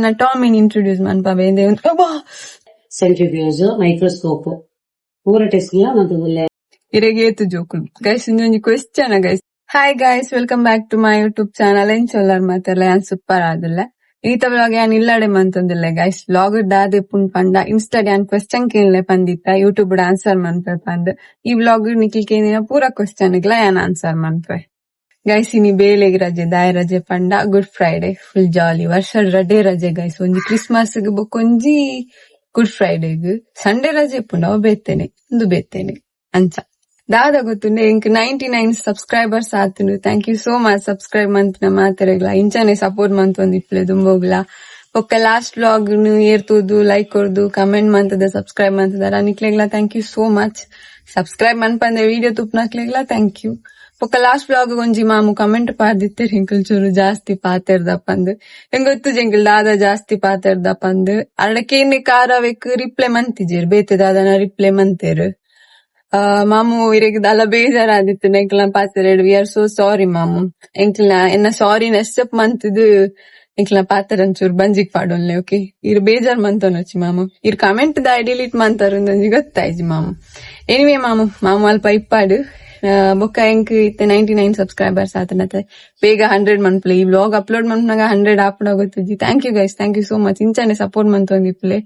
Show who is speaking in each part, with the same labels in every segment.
Speaker 1: ಎನ್ನ ಟಾಮಿನ್ ಇಂಟ್ರೊಡ್ಯೂಸ್ ಮನ್ಪವೆ
Speaker 2: ಸೆಂಟ್ರಿಫ್ಯೂಜ್ ಮೈಕ್ರೋಸ್ಕೋಪ್ ಪೂರ ಟೆಸ್ಟ್ ಮತ್ತೆ
Speaker 1: ಇರೆಗೇತು ಜೋಕುಲು ಗೈಸ್ ಇಂಜೊಂಜಿ question guys. Hi guys, welcome back to my YouTube channel. ಏನ್ ಚೊಲ್ಲರ್ ಮಾತೆಲ್ಲ ಯಾನ್ ಸೂಪರ್ ಆದಿಲ್ಲ. ಈತ ವ್ಲಾಗ್ ಯಾನ್ ಇಲ್ಲಡೆ ಮಂತೊಂದಿಲ್ಲ ಗೈಸ್. ವ್ಲಾಗ್ ದಾದೆ ಪುನ್ ಪಂಡ ಇನ್ಸ್ಟಾಡ್ ಯಾನ್ ಕ್ವೆಶ್ಚನ್ ಕೇಳಲೆ ಪಂದಿತ್ತ ಯೂಟ್ಯೂಬ್ ಆನ್ಸರ್ ಮನ್ಪೆ ಪಂದ್. ಈ ವ್ಲಾಗ್ ನಿಖಿಲ್ ಕೇಂದಿನ ಪೂರ ಕ್ವೆಶ್ಚನ್ ಗಳ ಯಾನ್ ಆನ್ಸರ್ ಮನ್ಪೆ ಗೈಸ್. ಇನಿ ಬೇಲೆಗ್ ರಜೆ ದಾಯ ರಜೆ ಪಂಡ ಗುಡ್ ಫ್ರೈಡೆ ಫುಲ್ ಜಾಲಿ ವರ್ಷ ರಡ್ಡೆ ರಜೆ ಗೈಸ್. ಒಂಜಿ ಕ್ರಿಸ್ಮಸ್ ಬೊಕೊಂಜಿ ಗುಡ್ ಫ್ರೈಡೆಗ್ ಸಂಡೇ ರಜೆ ಪುಂಡ ಅವ ಬೇತೇನೆ ಒಂದು ಬೇತೇನೆ ಅಂಚ ದಾದ ಗೊತ್ತುಂಡೆ ಇಂಕ್ 99 ಸಬ್ಸ್ಕ್ರೈಬರ್ಸ್ ಆತುಂಡು. Thank you so much subscribe ಮಂತ್ನ ಮಾತೆರೆಗ್ಲ ಇಂಚಾನೆ ಸಪೋರ್ಟ್ ಮಂತೊಂದಿಪ್ಲೆ ದುಂಬೋಗ್ಲ. ಒಕ್ಕ ಲಾಸ್ಟ್ ವ್ಲಾಗ್ ಏರ್ತುದು ಲೈಕ್ ಕೊರ್ದು ಕಮೆಂಟ್ ಮಂತದ ಸಬ್ಸ್ಕ್ರೈಬ್ ಮಂತದಾರ ನಿಕ್ಲೆಗ್ಲ thank you so much. Subscribe ಮನ್ಪಂದೆ ವಿಡಿಯೋ ತುಪ್ನಕ್ಲೆಗ್ಲ ಥ್ಯಾಂಕ್ ಯು. ಒಕ್ಕ ಲಾಸ್ಟ್ ವ್ಲಾಗ್ ಒಂಜಿ ಮಾಮು ಕಮೆಂಟ್ ಪಾರ್ದಿತ್ತೆ ಎಂಕಲ್ ಚೂರು ಜಾಸ್ತಿ ಪಾತೆರ್ದಪ್ಪಂದ್. ಎಂಗೊತ್ತು ಜಂಕಲ್ ದಾದ ಜಾಸ್ತಿ ಪಾತೆರ್ದಪ್ಪಂದ್ ಅಡಕೇನೆ ಕಾರವೆಕ್ ರಿಪ್ಲೈ ಮಂತಿಜೇರ್ ಬೇತೆ ದಾದನ ರಿಪ್ಲೈ ಮಂತೇರ್. ಮಾಮು ಇರೆಗ್ ದಾಲ ಬೇಜಾರಾದಿತ್ತು ಎಂಕಲ್ನ ಪಾತೆರ್. ವಿ ಆರ್ ಸೋ ಸಾರಿ ಮಾಮು. ಎಂಕಲ್ನ ಎನ್ನ ಸಾರಿ ನೆಸ್ಸಪ್ ಮಂತದು ಎಂಕಲ್ನ ಪಾತೆರ್ ಒಂಚೂರು ಬಂಜಿಗ್ ಪಾಡೋನ್ಲೆ ಓಕೆ. ಇರ್ ಬೇಜಾರ್ ಮಂತೊನೊಚ್ಚಿ ಮಾಮು. ಇರ್ ಕಮೆಂಟ್ ದಾಯ್ ಡಿಲೀಟ್ ಮಂತಾರೊಂದೊಂಜಿ ಗೊತ್ತಾಯ್ಜಿ ಮಾಮು. ಎನಿವೇ ಮಾಮು ಅಲ್ಪ ಇಪ್ಪಾಡು ಬೊಕ್ಕ ಎಂಕ್ ಇತ್ತೆ 99 ಸಬ್ಸ್ಕ್ರೈಬರ್ಸ್ ಆತನತ್ತೆ ಬೇಗ 100 ಮನ್ಪ್ಲೆ. ಈ ವ್ಲಾಗ್ ಅಪ್ಲೋಡ್ ಮನ್ಪನಾಗ 100 ಆಪುನ ಗೊತ್ತುಜಿ. Thank you guys, thank you so much. ಇಂಚಾನೆ ಸಪೋರ್ಟ್ ಮಂತೊಂದಿಪ್ಲೆ.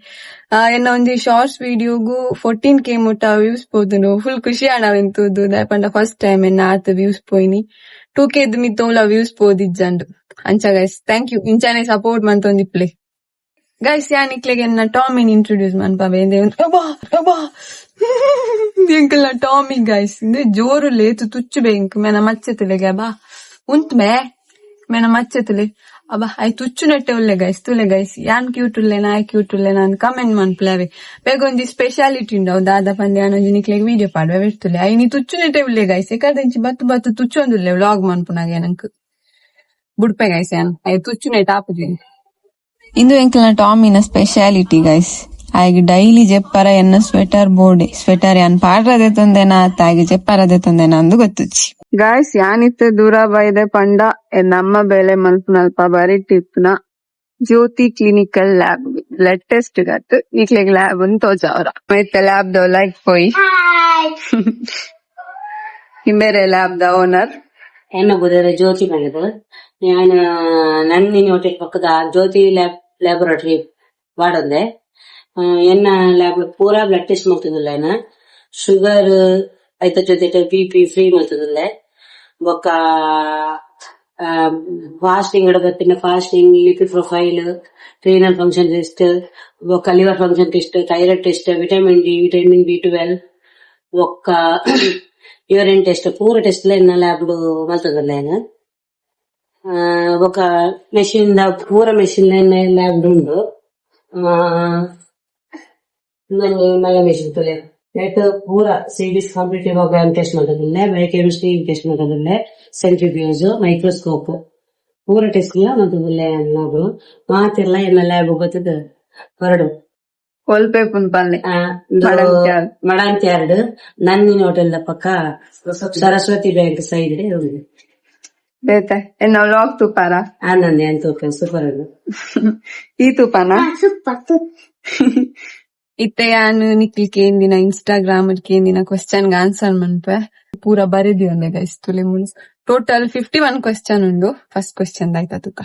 Speaker 1: ಎನ್ನ ಒಂಜಿ ಶಾರ್ಟ್ಸ್ ವಿಡಿಯೋಗು 14K ಮುಟ್ಟ ವ್ಯೂಸ್ ಪೋದುಂಡು. ಫುಲ್ ಖುಷಿ ಆಡವೆಂತುದು ದಾಯಪಂಡ ಫಸ್ಟ್ ಟೈಮ್ ಎನ್ನ ಆತ ವ್ಯೂಸ್ ಪೋಯ್ನಿ. 2K ಮಿತ್ತೋಲ ವ್ಯೂಸ್ ಪೋದಿಜ್ಜಂಡು ಅಂಚ ಗೈಸ್. ಥ್ಯಾಂಕ್ ಯು ಇಂಚಾನೆ ಸಪೋರ್ಟ್ ಮಂತೊಂದಿಪ್ಲೆ ಗೈಸ್. ಯಾನಿಕ್ಲೆಗೆ ಎನ್ನ ಟಾಮಿನ್ ಇಂಟ್ರೊಡ್ಯೂಸ್ ಮನ್ಪವೆ ಎಂಕಲ್ನ ಟಾಮಿ ಗೈಸ್. ಇಂದೆ ಜೋರು ಲೇತು ತುಚ್ಚು ಬೇಂಕ್ ಮೇನ ಮಚ್ಚೆತುಲೆಗೆ ಬಾ ಉಂತ್ ಮೇ ಮೇನ ಮಚ್ಚೆತುಲೆ ಅಬ್ಬಾ ಆಯ್ ತುಚ್ಚು ನೆಟ್ಟೆ ಉಲ್ಲೆ ಗೈಸ್ ತುಲೆ ಗೈಸ್. ಯಾನ್ ಕ್ಯೂಟ್ ಉಲ್ಲೆ ನಾಯ್ ಕ್ಯೂಟ್ ಉಲ್ಲೆ ನಾನ್ ಕಮೆಂಟ್ ಮನ್ಪ್ಲೇವೆ ಬೇಗ ಒಂಜಿ ಸ್ಪೆಷಾಲಿಟಿ ಉಂಡವು ದಾದ ಪಂದೆ ಯಾನೊಂಜಿ ನಿಕ್ಲೆಗ್ ವಿಡಿಯೋ ಪಾಡುವೆ ಬಿಡ್ತುಲೆ ಐ ನೀ ತುಚ್ಚು ನೆಟ್ಟೆ ಉಲ್ಲೆ ಗೈಸ್. ಯಾಕಂದ್ರೆ ಬತ್ತು ತುಚ್ಚು ಒಂದುಲ್ಲೆ ವ್ಲಾಗ್ ಮನ್ಪುನಾಗ ನಂಕ್ ಬುಡ್ಪೆ ಗೈಸ್. ಯಾನ್ ಆಯ್ ತುಚ್ಚು ನೆಟ್ ಆಪುಜಿ ಇಂದು ಎಂಕಲ್ನ ಟಾಮಿನ ಸ್ಪೆಷಾಲಿಟಿ ಗೈಸ್. ಆಯ್ಗೆ ಡೈಲಿ ಜೆಪ್ಪರ ಎನ್ನ ಸ್ವೆಟರ್ ಬೋರ್ಡೆ ಸ್ವೆಟರ್ ಯಾನ್ ಪಾಡ್ರದೆ ತೊಂದೆನಾ ಆಯ್ಗೆ ಜೆಪ್ಪರದೆ ತೊಂದೆನಾ ಅಂದು ಗೊತ್ತುಚ್ಚಿ ಗಾಯ್ಸ್. ಯಾನಿತ್ತೆ ದೂರ ಬೈದೆ ಪಂಡ ನಮ್ಮ ಬೆಲೆ ಮಲ್ಪುನಲ್ಪ ಬರೀ ಟಿಪ್ನ ಜ್ಯೋತಿ ಕ್ಲಿನಿಕಲ್ ಲ್ಯಾಬ್ ಬ್ಲಡ್ ಟೆಸ್ಟ್ ಗತ್ ಈಕ್ಲೆಗ್ ಲ್ಯಾಬ್ ಅಂತ ತೋಜಾವ್ರ ಮತ್ತೆ ಲ್ಯಾಬ್ ದ ಲೈಕ್ ಪೋಯಿ ಹಿಂಬೇರೆ ಲ್ಯಾಬ್ ದ ಓನರ್
Speaker 2: ಎನ್ನ ಬುದರೆ ಜ್ಯೋತಿ ಬಂದದು. ನಾನು ನಂದಿನಿ ಹೋಟೆಲ್ ಪಕ್ಕದ ಜ್ಯೋತಿ ಲ್ಯಾಬೊರೇಟರಿ ವಾಡೊಂದೆ. ಎನ್ನ ಲ್ಯಾಬ್ ಪೂರಾ ಬ್ಲಡ್ ಟೆಸ್ಟ್ ಮಾಡ್ತಿದ್ದಿಲ್ಲ. ಏನ ಶುಗರ್ ಐತ ಜೊತೆ BP ಫ್ರೀ ಮಾಡ್ತಿದ್ದಿಲ್ಲ. ಬೊಕ್ಕ ಫಾಸ್ಟಿಂಗ್ ಇಡಬತ್ತಿನ fasting lipid profile renal function test ಬೊಕ್ಕ liver function test thyroid test vitamin D vitamin B12 ಬೊಕ್ಕ ಯೂರಿನ್ ಟೆಸ್ಟ್ ಪೂರ ಟೆಸ್ಟ್ ಎನ್ನ ಲ್ಯಾಬ್ ಮಾಡ್ತಿದ್ದಿಲ್ಲ. ಏನ ಬೊಕ್ಕ ಮೆಷಿನ್ ಪೂರ ಮೆಷಿನ್ ಲ್ಯಾಬ್ ಉಂಡು. ಮಲ್ಲ ಮೆಷಿನ್ ತುಲೆ ನೆಟ್ ಪೂರ ಸಿಡಿಸ್ ಕಾಂಪಿಟೇಟಿವ್ ಪ್ರೋಗ್ರಾಮ್ ಟೆಸ್ಟ್ ಮಾಡೋದಿಲ್ಲ. ಬಯೋಕೆಮಿಸ್ಟ್ರಿ ಟೆಸ್ಟ್ ಮಾಡೋದಿಲ್ಲ. ಸೆಂಟ್ರಿಫ್ಯೂಜ್ ಮೈಕ್ರೋಸ್ಕೋಪ್ ಪೂರ ಟೆಸ್ಟ್ ಮಾಡೋದಿಲ್ಲ. ಲ್ಯಾಬ್ ಮಾತೆಲ್ಲ ಎನ್ನ ಲ್ಯಾಬ್ ಗೊತ್ತದ ಹೊರಡು
Speaker 1: ಒಲ್ಪೆ ಪುನ್ಪಲ್ಲೆ
Speaker 2: ಮಡಂತ್ಯಾರ್ಡ್ ನಂದಿನಿ ಹೋಟೆಲ್ ಪಕ್ಕ ಸರಸ್ವತಿ ಬ್ಯಾಂಕ್ ಸೈಡ್
Speaker 1: ಬೇತೆ ಎನ್ನ ವ್ಲಾಗ್ ತುಪಾರ
Speaker 2: ಆನಂದಿ ಅಂತ ಸೂಪರ್
Speaker 1: ಈ ತುಪಾನ ಇತ್ತೆ ಯಾನ್ ನಿಕ್ಲಿಕ್ ಏಂದಿನ ಇನ್ಸ್ಟಾಗ್ರಾಮ್ ಕೇಂದಿನ ಕ್ವೆಶ್ಚನ್ ಆನ್ಸರ್ ಮನ್ಪೆ ಪೂರ ಬರೆದಿ ಒಂದೆ ಗೈಸ್ ತುಲೆ ಮುನ್ಸ್. ಟೋಟಲ್ 51 ಕ್ವೆಶ್ಚನ್ ಉಂಡು. ಫಸ್ಟ್ ಕ್ವೆಶ್ಚನ್ ದಾಯ್ತ ತುಕ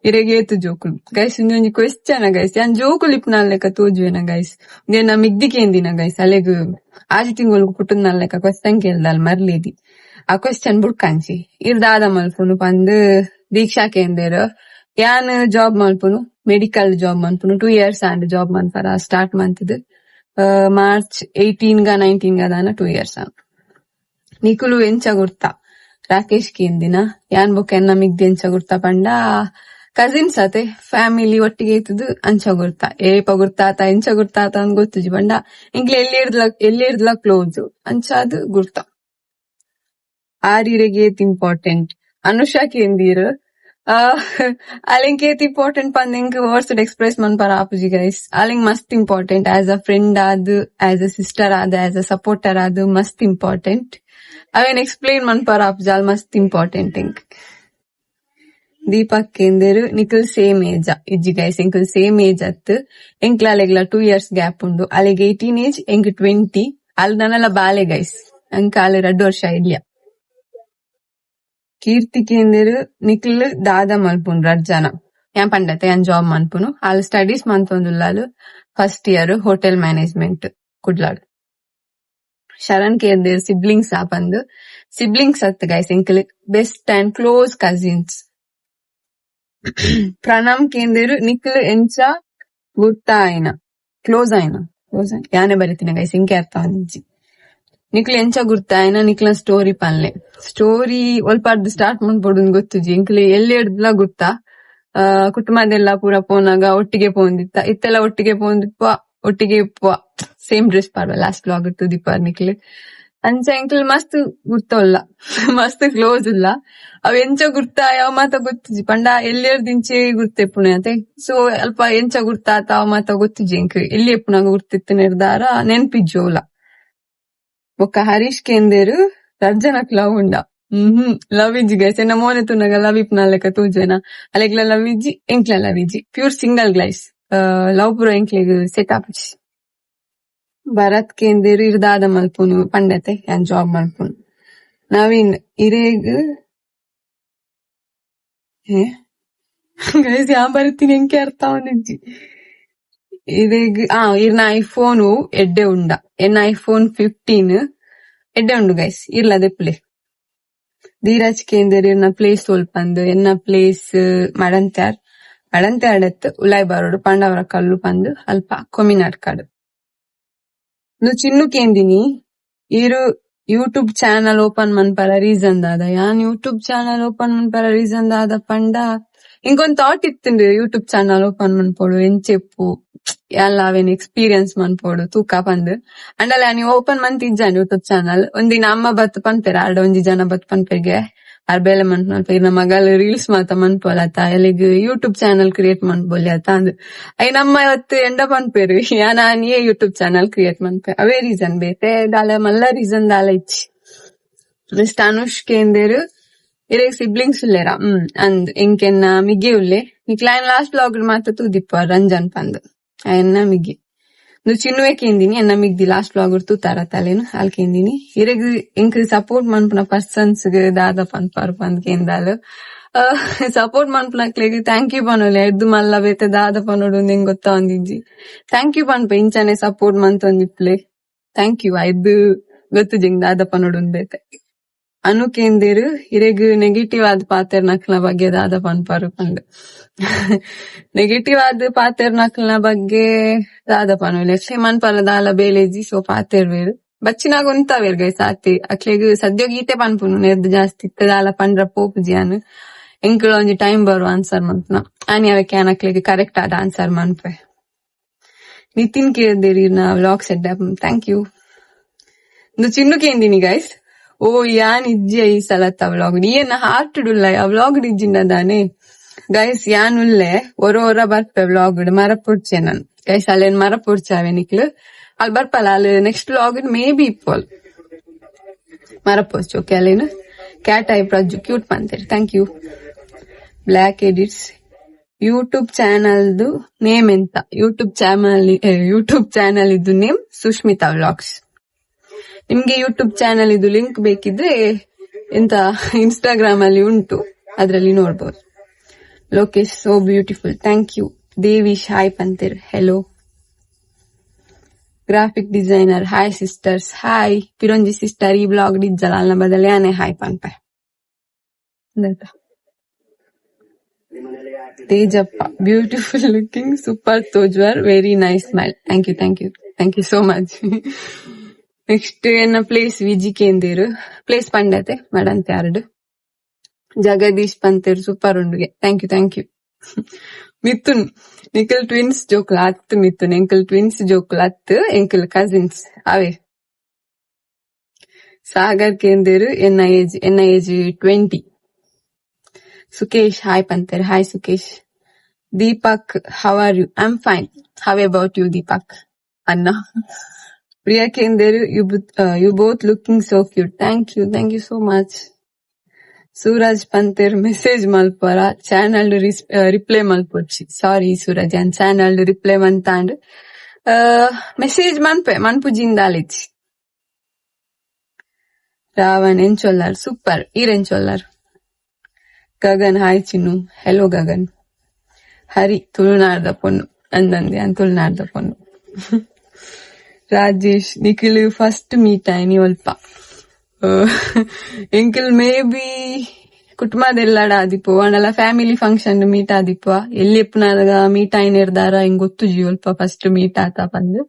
Speaker 1: ಇರೆಗೇತು ಜೋಕುಲು ಗೈಸ್. ಒಂಜೊಂಜಿ ಕ್ವೆಶ್ಚನ್ ಗೈಸ್ ಯಾನ್ ಜೋಕುಲು ಇಪ್ನಲ್ಲೆಕ ತೋಜುವೆನ ಗೈಸ್. ನಾ ಮಿಗ್ದಿ ಕೇಂದಿನ ಗೈಸ್ ಅಲೆಗ್ ಆಜಿ ತಿಂಗೊಲ್ಗು ಪುಟ್ಟುದ್ ನಲ್ಲೆಕ ಕ್ವೆಶ್ಚನ್ ಕೇಳ್ದಲ್ ಮರ್ಲೇದಿ ಆ ಕ್ವೆಶ್ಚನ್ ಬುಡ್ಕಂಚಿ ಇರ್ ದಾದ ಮಲ್ಪುನು ಪಂದ್ ದೀಕ್ಷಾ ಕೇಂದೇರ್ ಯಾನ್ ಜಾಬ್ ಮಲ್ಪುನು ಮೆಡಿಕಲ್ ಜಾಬ್ ಮನ್ಪುನು 2 years ಆಂಡ್ ಜಾಬ್ ಮನ್ಪರ ಸ್ಟಾರ್ಟ್ ಮಂತದ್ ಮಾರ್ಚ್ 18 19 ದಾನ 2 years ಆನ್. ನಿಕುಲು ಎಂಚ ಗುರ್ತ ರಾಕೇಶ್ ಕೇಂದಿನ ಯಾನ್ ಬೊಕ್ಕ ಎನ್ನ ಮಿಗ್ದಿ ಎಂಚ ಗುರ್ತ ಪಂಡ ಕಸಿನ್ಸ್ ಅತೆ ಫ್ಯಾಮಿಲಿ ಒಟ್ಟಿಗೆ ಇತ್ತದು ಅಂಚ ಗುರ್ತ ಏಪ ಗುರ್ತಾತ ಎಂಚ ಗುರ್ತಾತ ಅಂತ ಗೊತ್ತುಜಿ ಪಂಡ ಇಂಕ್ಲೆ ಎಲ್ಲಿರ್ದ್ಲ ಕ್ಲೋಸ್ ಅಂಚ ಅದು ಗುರ್ತ. ಆರಿರೆಗೇತ್ ಇಂಪಾರ್ಟೆಂಟ್ ಅನುಷಾ ಕೇಂದೀರ್ ಅಲೆಂಕೇತ್ ಇಂಪಾರ್ಟೆಂಟ್ ಪಂದ್ ವರ್ಡ್ಸ್ ಎಕ್ಸ್ಪ್ರೆಸ್ ಮನ್ಪರ ಆಪುಜಿ ಗೈಸ್. ಅಲೆಂಗ್ ಮಸ್ತ್ ಇಂಪಾರ್ಟೆಂಟ್ ಆಸ್ ಅ ಫ್ರೆಂಡ್ ಆದ್ ಆಸ್ ಅ ಸಿಸ್ಟರ್ ಆದ್ ಆಸ್ ಅ ಸಪೋರ್ಟರ್ ಆದ್ ಮಸ್ತ್ ಇಂಪಾರ್ಟೆಂಟ್. ಅವೇನ್ ಎಕ್ಸ್ಪ್ಲೇನ್ ಮನ್ಪರ ಆಪುಜಿ ಅಲ್ ಮಸ್ತ್ ಇಂಪಾರ್ಟೆಂಟ್. ದೀಪಕ್ ಕೇಂದೇರು ನಿಖಲ್ ಸೇಮ್ ಏಜ್ ಇಜ್ಜಿ ಗೈಸ್ ಎಂಕಲ್ ಸೇಮ್ ಏಜ್ ಅತ್ತು ಎಂಕ್ಲ ಅಲೆಗ್ಲ 2 years ಗ್ಯಾಪ್ ಉಂಡು ಅಲೆಗ್ 18 ಏಜ್ ಎಂಕ್ 20 ಅಲ್ಲಿ ನನ್ನಲ್ಲ ಬಾಲೆ ಗೈಸ್ ಅಂಕ ಅಲ್ಲಿ 2 ವರ್ಷ ಇಡ್ಲಿಯ. ಕೀರ್ತಿ ಕೇಂದೇರು ನಿಖಲ್ ದಾದ ಮಲ್ಪುಂಡು ರಡ್ಜನ ಯಾನ್ ಪಂಡತೆ ಯಾನ್ ಜಾಬ್ ಮನ್ಪುನು ಅಲ್ಲಿ ಸ್ಟಡೀಸ್ ಮಂತೊಂದುಲ್ಲಾಲು ಫಸ್ಟ್ ಇಯರ್ ಹೋಟೆಲ್ ಮ್ಯಾನೇಜ್ಮೆಂಟ್ ಕುಡ್ಲಾಡು. ಶರಣ್ ಕೇಂದೇರು ಸಿಬ್ಲಿಂಗ್ಸ್ ಆಪಂದು ಸಿಬ್ಲಿಂಗ್ಸ್ ಅತ್ತು ಗೈಸ್ ಎಂಕಲ್ best and close cousins. Pranam ಕೇಂದೇರು ನಿಖಲ್ ಎಂಚ ಗುರ್ತ ಆಯ್ನ ಕ್ಲೋಸ್ ಆಯ್ನ ಯಾನೆ ಬರೀತೀನಿ ಗೈಸ್ ಇಂಕೆ ಅರ್ಥ ಅಂದಿಜ್ಜಿ. ನಿಕ್ಲು ಎಂಚ ಗುರ್ತ ಆಯ್ನ ನಿಕ್ಲ ಸ್ಟೋರಿ ಪನ್ಲೆ ಸ್ಟೋರಿ ಒಲ್ಪಾರ್ದು ಸ್ಟಾರ್ಟ್ ಮಾಡ್ಬೋಡು ಗೊತ್ತುಜಿ ಎಂಕ್ಲೆ ಎಲ್ಲಿ ಹಿಡ್ದಲ ಗುರ್ತ ಕುಟುಂಬದೆಲ್ಲ ಪೂರ ಪೋನಾಗ ಒಟ್ಟಿಗೆ ಪೋಂದಿತ್ತ ಇತ್ತೆಲ್ಲ ಒಟ್ಟಿಗೆ ಪೋಂದಿಪ್ಪ ಒಟ್ಟಿಗೆ ಇಪ್ಪ same dress Padwa last blog ಇತ್ತು ದೀಪಾರ್ ನಿಕ್ಲೆ ಅಂಚ ಎಂಕ್ಲ್ ಮಸ್ತ್ ಗುರ್ತವಲ್ಲ ಮಸ್ತ್ ಕ್ಲೋಸ್ ಇಲ್ಲ ಅವ್ ಎಂಚ ಗುರ್ತ ಯಾವ ಮಾತ ಗೊತ್ತಿಜಿ ಪಂಡ ಎಲ್ಲಿ ದಿಂಚೆ ಗುರ್ತೆ ಪುಣೆ ಅಂತೆ ಸೊ ಅಲ್ಪ ಎಂಚ ಗುರ್ತ ಆತ ಅವ ಮಾತ ಗೊತ್ತಿಜಿ ಎಂಕ್ ಎಲ್ಲಿ ಎಪ್ಪುನಾಗ ಗುರ್ತಿತ್ತು ನಿರ್ಧಾರ ನೆನ್ಪಿಜ್ಜೋಲ. ಒಕ್ಕ ಹರೀಶ್ ಕೇಂದೇರು ರರ್ಜನಕ್ ಲವ್ ಉಂಡ ಲವ್ ಇಜ್ಜಿ ಗೈಸ್ ಎನ್ನ ಮೋನೆ ತುನಗ ಲವ್ ಇಪ್ನ ಲೆಕ್ಕ ತೂಜೆನ ಅಲೆಗ್ಲ ಲವ್ ಇಜ್ಜಿ ಎಂಕ್ಲ ಲವ್ ಇಜ್ಜಿ ಪ್ಯೂರ್ ಸಿಂಗಲ್ ಗ್ಲೈಸ್ ಲವ್ ಪುರ ಎಂಕ್ಲೆಗ್ ಸೆಟ್ ಆಪಿಜಿ. ಭರತ್ ಕೇಂದೇರು ಇರ್ದಾದ ಮಲ್ಪುನು ಪಂಡತೆ ಯಾನ್ ಜಾಬ್ ಮಲ್ಪುನು. ನವೀನ್ ಇರೇಗ್ ಗೈಸ್ ಯಾನ್ ಬರೀತೀನಿ ಎಂಕೆ ಅರ್ಥ ಅವನಿಜ್ಜಿ ಇರೇಗ್ ಇರ್ನ ಐಫೋನು ಎಡ್ಡೆ ಉಂಡ ಎನ್ನ ಐಫೋನ್ 15 ಎಡ್ಡೆ ಉಂಡು ಗೈಸ್ ಇರ್ಲದೆಪ್ಲೆ. ಧೀರಾಜ್ ಕೇಂದೇರು ಇರ್ನ ಪ್ಲೇಸ್ ತೋಲ್ಪಂದು ಎನ್ನ ಪ್ಲೇಸ್ ಮಡಂತ್ಯಾಡತ್ ಉಲಾಯ್ ಬರೋಡು ಪಾಂಡವರ ಕಲ್ಲು ಪಂದು ಅಲ್ಪ ಕೊಮಿನಾಡ್ ಕಾಡು. ಚಿನ್ನು ಕೇಂದಿನಿ ಇರು ಯೂಟ್ಯೂಬ್ ಚಾನಲ್ ಓಪನ್ ಮನ್ಪರ ರೀಸನ್ ದಾದ ಯಾನ್ ಯೂಟ್ಯೂಬ್ ಚಾನಲ್ ಓಪನ್ ಮನ್ಪರ ರೀಸನ್ ದಾದ ಪಂಡ ಇಂಕೊಂದ್ ಥಾಟ್ ಇತ್ತುಂಡು ಯೂಟ್ಯೂಬ್ ಚಾನಲ್ ಓಪನ್ ಮನ್ಪೋಡು ಎಂಚೆಪ್ಪು ಎಲ್ಲ ಅವೇನ್ ಎಕ್ಸ್ಪೀರಿಯನ್ಸ್ ಮನ್ಪೋಡು ತೂಕ ಪಂದ್ ಅಂಡಲ್ಲ ನೀವು ಓಪನ್ ಮಂತಿಜ್ಜಾನ್ ಯೂಟ್ಯೂಬ್ ಚಾನಲ್ ಒಂದಿನ ಅಮ್ಮ ಬತ್ ಪನ್ಪೆರ ಆಡ ಒಂಜಿ ಜನ ಬತ್ ಪನ್ಪೆಗೆ ಆರ್ ಬೇಲೆ ಮನ್ಪೆ ನಮ್ಮ ಮಗಲ್ ರೀಲ್ಸ್ ಮಾತ ಮನ್ಪೋಲತ್ತ ಎಲ್ಲಿಗ್ ಯೂಟ್ಯೂಬ್ ಚಾನಲ್ ಕ್ರಿಯೇಟ್ ಮನ್ಪೊಲಿ ಅತ್ತ ಅಂದ್ ಐ ನಮ್ಮ ಇವತ್ತು ಎಂಡ ಪನ್ಪೇರು ನಾನಿಯೇ ಯೂಟ್ಯೂಬ್ ಚಾನಲ್ ಕ್ರಿಯೇಟ್ ಮನ್ಪೆ ಅವೇ ರೀಸನ್ ಬೇತೆ ದಾಲ ಮಲ್ಲ ರೀಸನ್ ದಾಲ ಇಚ್ಚಿ. ನೆಕ್ಸ್ಟ್ ಅನುಷ್ ಕೇಂದೇರು ಇರೇಗ್ ಸಿಬ್ಲಿಂಗ್ಸ್ ಉಲ್ಲೇರ ಅಂದ್ ಎಂಕೆನ್ನ ಮಿಗ್ಗೆ ಉಲ್ಲೆ ನಿಕ್ಲೈನ್ ಲಾಸ್ಟ್ ಬ್ಲಾಗ್ ಮಾತ ತೂದಿಪ್ಪ ರಂಜನ್ ಪಂದ್ ಎನ್ನ ಮಿಗ್ಗೆ ಚಿನ್ನುವೆ ಕೇಂದಿನಿ ಎನ್ನ ಮಿಗ್ದಿ ಲಾಸ್ಟ್ ಬ್ಲಾಗ್ ತೂತಾರ ತಲೆನು ಅಲ್ಲಿ ಕೇಂದಿನಿ ಇರೇಗ್ ಎಂಕ್ ಸಪೋರ್ಟ್ ಮನ್ಪುನ ಪರ್ಸನ್ಸ್ ದಾದ ಪನ್ಪಾರು ಪಂದ್ ಕೇಂದಾಲು ಸಪೋರ್ಟ್ ಮನ್ಪುನಕ್ಲೆಗ್ ಥ್ಯಾಂಕ್ ಯು ಪನೋಲೆ ಎದ್ದು ಮಲ್ಲ ಬೇತೆ ದಾದ ಪನೋಡು ಹೆಂಗ್ ಗೊತ್ತಾ ಒಂದಿಜ್ಜಿ ಥ್ಯಾಂಕ್ ಯು ಪನ್ಪೆ ಇಂಚನೆ ಸಪೋರ್ಟ್ ಮಂತೊಂದಿಪ್ಲೆ ಥ್ಯಾಂಕ್ ಯು ಎದ್ದು ಗೊತ್ತು ಜಿಂಗ್ ದಾದ ಪನೋಡು ಬೇತೆ. ಅನು ಕೇಂದೇರು ಇರೇಗ್ ನೆಗೆಟಿವ್ ಆದ ಪಾತೆರ್ ನಕ್ಲ ಬಗ್ಗೆ ದಾದ ಪನ್ಪಾರು ಪಂಡ್ ನೆಗೆಟಿವ್ ಆದ ಪಾತೆರ್ ನಕ್ಲ ಬಗ್ಗೆ ದಾದ ಪನೋಲೆ ಮನ್ಪಲ ದಾಲ ಬೇಲೇಜಿ ಸೊ ಪಾತೆರ್ ವೇರು ಬಚ್ಚಿನಾಗ ಉಂತಾವೇರ್ ಗೈ ಸಾತಿ ಅಕ್ಲೆಗ್ ಸದ್ಯ ಗೀತೆ ಪನ್ಪುನು ನೆರ್ದ್ ಜಾಸ್ತಿ ಇತ್ತ ದಾಲ ಪಂಡ್ರ ಪೋಪುಜಿ ಅನು ಎಂಕುಳ ಒಂಜಿ ಟೈಮ್ ಬರುವ ಆನ್ಸರ್ ಮನ್ಪುನ ಆನಿ ಅವಕ್ಕೆ ಅಕ್ಲೆಗ್ ಕರೆಕ್ಟ್ ಆದ ಆನ್ಸರ್ ಮನ್ಪೆ. ನಿತಿನ್ ಕೇಂದೇರಿ ನಾ vlog said thank you. Chinnu ಕೇಂದಿನಿ ಗೈಸ್ ಓ ಯಾನ್ ಇಜ್ಜಿ ಈ ಸಲತ್ತ ವ್ಲಾಗ್ ಏನ ಹಾರ್ಟ್ ಡುಲ್ಲ ಆ ವ್ಲಾಗ್ ಇಜ್ಜಿಂದಾನೆ ಗೈಸ್ ಯಾನ್ ಉಲ್ಲೆ ಒರ ಬರ್ಪೆ ವ್ಲಾಗ್ ಮರಪುಡ್ಚೆ ನನ್ ಗೈಸ್ ಅಲ್ಲೇನ್ ಮರಪುಡ್ಚಾವೆ ನಿಕ್ಲು ಅಲ್ಲಿ ಬರ್ಪಲ್ಲ ಅಲ್ಲಿ ನೆಕ್ಸ್ಟ್ ವ್ಲಾಗ್ ಮೇ ಬಿ ಇಪ್ಪಲ್ ಮರಪುಡ್ಚು ಓಕೆ ಅಲ್ಲೇನು ಕ್ಯಾಟ್ ಐ ಪ್ರಜ್ಜು ಕ್ಯೂಟ್ ಪಂತೇರಿ thank you. Black edits YouTube ಚಾನಲ್ದು ನೇಮ್ ಎಂತ ಯೂಟ್ಯೂಬ್ ಚಾನಲ್ ಇದ್ದು ನೇಮ್ ಸುಷ್ಮಿತಾ ವ್ಲಾಗ್ಸ್. ನಿಮ್ಗೆ ಯೂಟ್ಯೂಬ್ ಚಾನಲ್ ಇದು ಲಿಂಕ್ ಬೇಕಿದ್ರೆ ಎಂತ ಇನ್ಸ್ಟಾಗ್ರಾಮ್ ಅಲ್ಲಿ ಉಂಟು ಅದ್ರಲ್ಲಿ ನೋಡ್ಬೋದು. Lokesh so beautiful thank you. Devish hi ಪಂತೇರ್ hello. Graphic designer hi sisters hi ಪಿರಂಜಿ ಸಿಸ್ಟರ್ ಈ ಬ್ಲಾಗ್ ಇಜ್ಜಲ್ಲ ಅಲ್ಲ ಬದಲೇ ಆನೆ ಹಾಯ್ ಪನ್ಪೆ. ತೇಜಪ್ಪ ಬ್ಯೂಟಿಫುಲ್ ಲುಕಿಂಗ್ ಸೂಪರ್ ತೋಜ್ವರ್ very nice smile thank you so much. Next ಎನ್ನ ಪ್ಲೇಸ್ ವಿಜಿ ಕೇಂದೇರು ಪ್ಲೇಸ್ ಪಂಡತೆ ಮಡಂತೆ ಆರ್ಡ್ ಜಗದೀಶ್ ಪಂತೇರು ಸೂಪರ್ ಉಂಡುಗೆ thank you. Mithun Nikhil twins ಜೋಕ್ಲ ಹತ್ತು ಮಿಥುನ್ ಎಂಕಲ್ ಟ್ವಿನ್ಸ್ ಜೋಕ್ಲ ಹತ್ತು ಎಂಕಲ್ ಕಸಿನ್ಸ್ ಅವೇ. ಸಾಗರ್ ಕೇಂದೇರು ಎನ್ನ ಏಜ್ 20. ಸುಕೇಶ್ ಹಾಯ್ ಪಂತೇರ್ hi Sukesh. Deepak how are you I am fine how about you Deepak ಅನ್ನ. ಪ್ರಿಯಾ ಕೇಂದೇರು you both looking so cute thank you so much. Suraj ಪಂತೇರ್ ಮೆಸೇಜ್ ಮಲ್ಪರ ಚಾನಲ್ ರಿಪ್ಲೈ ಮಲ್ಪೊಚ್ಚಿ. ಸಾರಿ ಸೂರಜ್ ಅನ್ ಚಾನಲ್ ರಿಪ್ಲೈ ಮಂತಾಂಡ್ ಮೆಸೇಜ್ ಮನ್ಪುಜಿಂದಾಲಿಚ್ಚಿ. ರಾವಣ್ ಎಂಚೊಲ್ಲಾರ್ ಸೂಪರ್ ಈರೆಂಚೊಲ್ಲಾರ್. ಗಗನ್ ಹಾಯ್ ಚಿನ್ನು. ಹೆಲೋ ಗಗನ್. ಹರಿ ತುಳುನಾಡ್ದ ಪೊಣ್ಣು ಅಂದಂದೆ ಅನ್ ತುಳುನಾಡ್ದ ಪೊಣ್ಣು. Rajesh Nikhil first meet ಆಯ್ನಿ ಒಲ್ಪ ಎಂಕಿಲ್ may be ಕುಟುಂಬದೆಲ್ಲಾಡ ಆದಿಪ್ಪು ಅವನೆಲ್ಲ ಫ್ಯಾಮಿಲಿ ಫಂಕ್ಷನ್ ಮೀಟ್ ಆದಿಪ್ಪ ಎಲ್ಲಿ ಎಪ್ಪನಾಗ ಮೀಟ್ ಆಯ್ನ ಇರ್ದಾರ ಹಿಂಗ್ ಗೊತ್ತು ಜಿ ಒಲ್ಪ ಫಸ್ಟ್ ಮೀಟ್ ಆತ ಬಂದು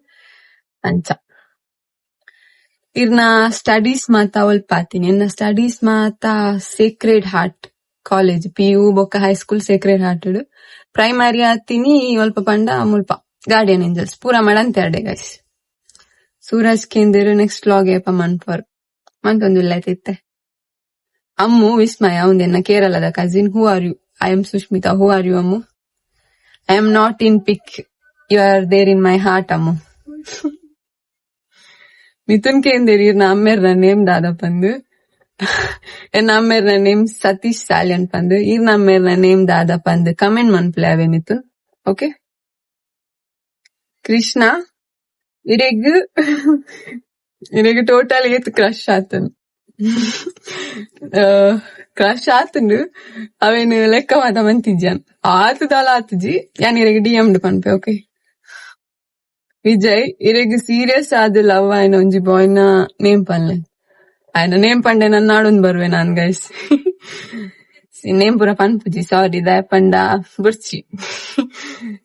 Speaker 1: ಅಂಚ ಇರ್ನ ಸ್ಟಡೀಸ್ ಮಾತ ಒಲ್ಪ ಆತೀನಿ. ಎನ್ನ ಸ್ಟಡೀಸ್ ಮಾತ ಸೇಕ್ರೆಡ್ ಹಾರ್ಟ್ ಕಾಲೇಜ್ PU ಬೊಕ್ಕ ಹೈಸ್ಕೂಲ್ ಸೇಕ್ರೆಡ್ ಹಾರ್ಟ್ ಪ್ರೈಮರಿ ಆತೀನಿ ಒಲ್ಪ ಪಂಡ ಮುಲ್ಪ ಗಾರ್ಡಿಯನ್ ಏಂಜಲ್ಸ್ ಪೂರ ಮಾಡಂತ ಎರಡೆ ಗೈಸ್. ಸೂರಜ್ ಕೇಂದ್ರ ನೆಕ್ಸ್ಟ್ ಲಾಗ್ ಏಪ ಮನ್ಪರ್ ಮಂತೊಂದಿಲ್ಲ ಐತಿತ್ತೆ. ಅಮ್ಮು ವಿಸ್ಮಯ ಒಂದೆನ್ನ ಕೇರಳದ cousin. Who are you? I am Sushmita. Who are you Ammu? I am not in pic, you are there in my heart Ammu. Mithun ಕೇಂದ್ರ ಇರ್ನ ಅಮ್ಮೇರ್ನ ನೇಮ್ ದಾದ ಪಂದು ಎನ್ನ ಅಮ್ಮೇರ್ನ ನೇಮ್ ಸತೀಶ್ ಸಾಲಿಯನ್ ಪಂದು ಇರ್ನ ಅಮ್ಮೇರ್ನ ನೇಮ್ ದಾದ ಪಂದು ಕಮೆಂಟ್ ಮನ್ಪ್ಲೆ ಅವೇ ಮಿಥುನ್. ಓಕೆ. ಕೃಷ್ಣ ಇರೆಗ್ ಟೋಟಲ್ ಏತ್ ಕ್ರಶ್ ಆತನು. ಕ್ರಶ್ ಆತಂಡು ಅವೇನು ಲೆಕ್ಕ ಮಾತ ಮಂತಿಜ್ಜಾನ್ ಆತದಾಲ ಆತಜಿ ಯಾನ್ ಇರೆಗ್ DM ಪನ್ಪೆ. ಓಕೆ. ವಿಜಯ್ ಇರೆಗ್ ಸೀರಿಯಸ್ ಆದ ಲವ್ ಆಯ್ನ ಒಂಜಿ ಬಾಯ್ನ ನೇಮ್ ಪನ್ಲೆ ಆಯ್ನ ನೇಮ್ ಪಂಡೆ ನನ್ ನಾಡೊಂದ್ ಬರ್ವೆ ನಾನ್ ಗೈಸ್. ನೇಮ್ ಪೂರ ಪನ್ಪುಜಿ ಸಾರಿ ದಯ ಪಂಡ ಬುರ್ಚಿ.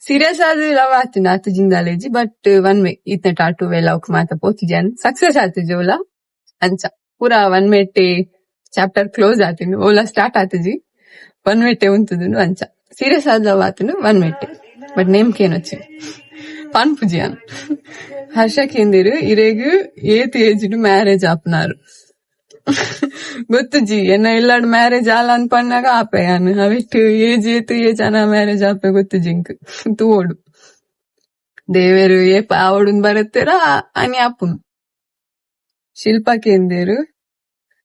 Speaker 1: ಸೀರಿಯಸ್ ಆದ ಲವ್ ಆತುಂಡು ಆತುಜಿಂದಾಲೇಜಿ ಬಟ್ ಒನ್ ವೇ ಇತ್ನ ಟಾಟು ವೇ ಲವ್ ಮಾತ ಪೋತಿಜಾನ್ ಸಕ್ಸೆಸ್ ಆತುಜಿ ಓಲಾ ಅಂಚ ಪೂರ ಒನ್ ವೇಟೆ ಚಾಪ್ಟರ್ ಕ್ಲೋಸ್ ಆತುಂಡು ಓಲಾ ಸ್ಟಾರ್ಟ್ ಆತುಜಿ ಒನ್ ವೇಟೆ ಉಂತುದುಂಡು ಅಂಚ ಸೀರಿಯಸ್ ಆದ ಲವ್ ಆತುಂಡು ಒನ್ ವೇಟೆ ಬಟ್ ನೇಮ್ ಕೇನೊಚ್ಚಿ ಪನ್ಪುಜಿಯಾನ್. ಹರ್ಷ ಕೇಂದಿರು ಇರೆಗ್ ಏತ್ ಏಜ್ಡು ಮ್ಯಾರೇಜ್ ಆಪ್ನಾರು ಗೊತ್ತು ಜಿ ಎನ್ನ ಇಲ್ಲಾಡ್ ಮ್ಯಾರೇಜ್ ಆಲ ಅನ್ ಪನ್ನಾಗ ಆಪೆ ಯಾನ್ ಅವಿಟ್ಟು ಏಜ್ ಏತು ಏಜ್ ಅನ ಮ್ಯಾರೇಜ್ ಆಪೆ ಗೊತ್ತು ಜಿಂಕ್ ತೂವೋಡು ದೇವೇರು ಏಪ ಆವಡುನ್ ಬರತ್ತೇರ ಅನಿ ಆಪುನ್. ಶಿಲ್ಪಾ ಕೇಂದೇರು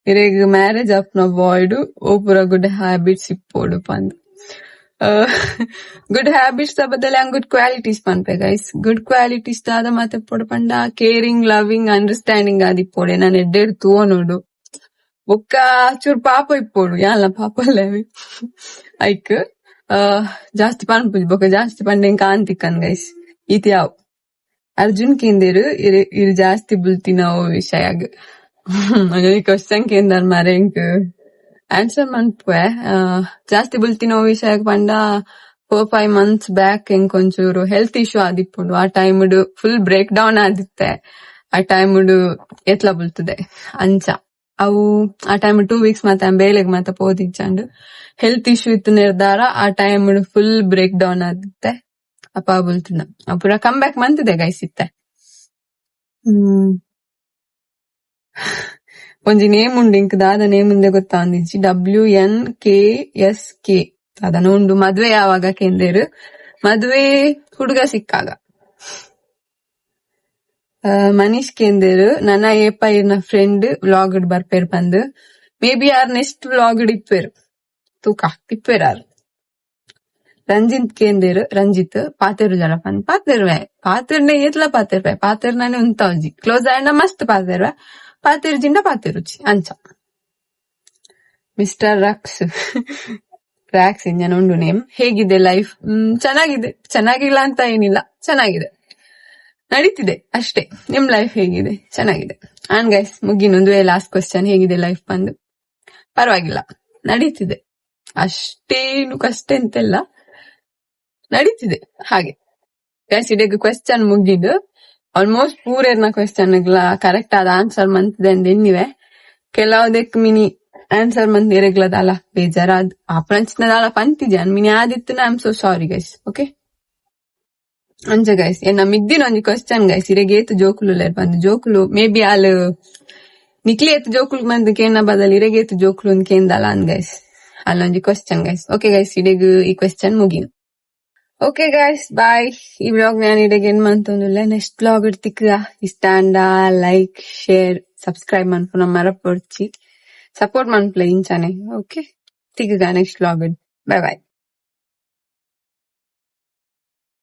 Speaker 1: ಇರೆಗ್ ಮ್ಯಾರೇಜ್ ಆಪ್ನ ಬಾಯ್ಡು ಓ ಪೂರ ಗುಡ್ ಹ್ಯಾಬಿಟ್ಸ್ ಇಪ್ಪೋಡು ಪಂದ್. ಗುಡ್ ಹ್ಯಾಬಿಟ್ಸ್ ಬದಲು ಹಂಗ್ ಗುಡ್ ಕ್ವಾಲಿಟೀಸ್ ಪನ್ಪೆ ಗೈಸ್. ಗುಡ್ ಕ್ವಾಲಿಟೀಸ್ ದಾದ ಮಾತ ಪೋಡು ಪಂಡ ಕೇರಿಂಗ್ ಲವಿಂಗ್ ಅಂಡರ್ಸ್ಟ್ಯಾಂಡಿಂಗ್ ಆದಿಪ್ಪೋಡೆ ನಾನು ಎಡ್ಡೆಡ್ ತೂವನೋಡು ಬೊಕ್ಕ ಚೂರ್ ಪಾಪ ಇಪ್ಪೋಡು ಯಾನ್ಲ ಪಾಪಲ್ಲೇವಿ ಐಕ್ ಜಾಸ್ತಿ ಪನ್ಪುಜಿ ಬೊಕ್ಕ ಜಾಸ್ತಿ ಪಂಡೆ ಕಾಂತಿಕ್ಕನ್ ಗೈಸ್ ಈತ್ ಯಾವ್. ಅರ್ಜುನ್ ಕೇಂದೇರು ಇರ್ ಜಾಸ್ತಿ ಬುಲ್ತಿನವು ವಿಷಯಗ್ ಕ್ವಶನ್ ಕೇಂದರ್ ಮಾರೆ ಇಂಕ್ ಆನ್ಸರ್ ಮನ್ಪುವೆ ಜಾಸ್ತಿ ಬುಲ್ತಿನೋ ವಿಷಯಗ್ ಪಂಡ 4-5 months ಬ್ಯಾಕ್ ಹೆಂಗ್ ಕೊಂಚೂರು ಹೆಲ್ತ್ ಇಶ್ಯೂ ಆದಿಪ್ಪುಂಡು ಆ ಟೈಮ್ಡು ಫುಲ್ ಬ್ರೇಕ್ ಡೌನ್ ಆದಿತ್ತೆ. ಆ ಟೈಮ್ಡು ಎತ್ಲ ಬುಲ್ತದೆ ಅಂಚ ಅವು ಆ ಟೈಮ್ 2 weeks ಮಾತ ಬೇಲೆಗ್ ಮಾತ ಪೋದಿಚ್ಚಂಡು ಹೆಲ್ತ್ ಇಶ್ಯೂ ಇತ್ತು ನಿರ್ಧಾರ ಆ ಟೈಮ್ಡು ಫುಲ್ ಬ್ರೇಕ್ ಡೌನ್ ಆದಿತ್ತೆ ಅಪ್ಪ ಬುಲ್ತುನ ಪೂರ ಕಮ್ ಬ್ಯಾಕ್ ಮಂತಿದೆ ಗೈಸ್ ಇತ್ತೆ. ಒಂಜಿ ನೇಮ್ ಉಂಡು ಇಂಕ್ ದಾದ ನೇಮ್ ಮುಂದೆ ಗೊತ್ತಾ ಒಂದಿಜ್ಜಿ WNKSK ಅದನ್ನ ಉಂಡು. ಮದ್ವೆ ಯಾವಾಗ ಕೇಂದೇರು ಮದ್ವೆ ಹುಡುಗ ಸಿಕ್ಕಾಗ. ಮನೀಶ್ ಕೇಂದೇರು ನನ್ನ ಏಪ ಇರ್ನ ಫ್ರೆಂಡ್ ವ್ಲಾಗ್ ಬರ್ಪೇರ್ ಪಂದ್ ಮೇ ಬಿ ಯಾರ್ ನೆಕ್ಸ್ಟ್ ವ್ಲಾಗ್ ಇಪ್ಪೇರು ತೂಕ ಇಪ್ಪೇರಾರ್. ರಂಜಿತ್ ಕೇಂದೇರು ರಂಜಿತ್ ಪಾತೇರು ಜನ ಪಂದ್ ಪಾತೇರ್ನೆ ಏತ್ಲ ಪಾತೇರ್ನಾನೆ ಉಂತಾವ್ಜಿ ಕ್ಲೋಸ್ ಆಯ್ನ ಮಸ್ತ್ ಪಾತೇರು ಜಿಂಡ ಪಾತೇರುಚಿ ಅಂಚ. ಮಿಸ್ಟರ್ ರಾಕ್ಸ್ ಇಂಜನ್ ಉಂಡು ನೇಮ್. ಹೇಗಿದೆ ಲೈಫ್? ಚೆನ್ನಾಗಿದೆ, ಚೆನ್ನಾಗಿಲ್ಲ ಅಂತ ಏನಿಲ್ಲ, ಚೆನ್ನಾಗಿದೆ, ನಡೀತಿದೆ ಅಷ್ಟೇ. ನಿಮ್ ಲೈಫ್ ಹೇಗಿದೆ? ಚೆನ್ನಾಗಿದೆ. ಆನ್ ಗೈಸ್ ಮುಗಿನೊಂದು ಲಾಸ್ಟ್ ಕ್ವಶನ್, ಹೇಗಿದೆ ಲೈಫ್ ಬಂದು? ಪರವಾಗಿಲ್ಲ, ನಡೀತಿದೆ, ಅಷ್ಟೇನು ಕಷ್ಟ ಎಂತೆಲ್ಲ, ನಡೀತಿದೆ ಹಾಗೆ. ಗೈಸ್ ಇಡೀ ಕ್ವೆಶ್ಚನ್ ಮುಗಿದು ಆಲ್ಮೋಸ್ಟ್ ಪೂರೇರ್ನ ಕ್ವೆಶ್ಚನ್ ಕರೆಕ್ಟ್ ಆದ ಆನ್ಸರ್ ಮಂತಿದೆ ಎನ್ನಿವೆ. ಕೆಲವುದಕ್ಕೆ ಮಿನಿ ಆನ್ಸರ್ ಮಂತ್ ಇರಗ್ಲದಲ್ಲ ಬೇಜಾರಾದ್ ಅಪ್ರಂಚಿನದಾಲ ಪಂತಿದ್ಯಾನ್ ಮಿನಿ ಆದಿತ್ತು. I am so sorry guys. Okay ಅಂಚ ಗೈಸ್ ಎನ್ನ ಮಿದ್ದಿನ ಒಂಜಿ ಕ್ವೆಶ್ಚನ್ ಗೈಸ್ ಇರೆಗೇತು ಜೋಕುಲು ಬಂದು ಜೋಕುಲು ಮೇ ಬಿ ಆಲ್ ನಿಕ್ಲಿ ಎತ್ತು ಜೋಕುಲು ಬಂದು ಕೇನ ಬದಲು ಇರೆಗೇತು ಜೋಕುಲು ಅಂತ ಕೇಂದಲ್ಲ ಅಂದ್ ಗೈಸ್ ಅಲ್ಲೊಂಜಿ ಕ್ವೆಶ್ಚನ್ ಗೈಸ್. ಓಕೆ ಗೈಸ್ ಇಡೆಗ್ ಈ ಕ್ವೆಶ್ಚನ್ ಮುಗಿನು. Okay guys bye. ಈ ವ್ಲಾಗ್ ನಾನು ಇಡೆಗ್ ಏನ್ ಮಂತೊಂದುಲ್ಲ. ನೆಕ್ಸ್ಟ್ ವ್ಲಾಗ್ ಇಡ್ತಿಕ್ಕ ಇಷ್ಟ ಅಂಡ ಲೈಕ್ ಶೇರ್ ಸಬ್ಸ್ಕ್ರೈಬ್ ಮನ್ಪುನ ಮರಪೊಡ್ಚಿ. ಸಪೋರ್ಟ್ ಮನ್ಪ್ಲೆ ಇಂಚಾನೆ. ಓಕೆ, ಸಿಗುಗ ನೆಕ್ಸ್ಟ್ ವ್ಲಾಗ್. Bye by.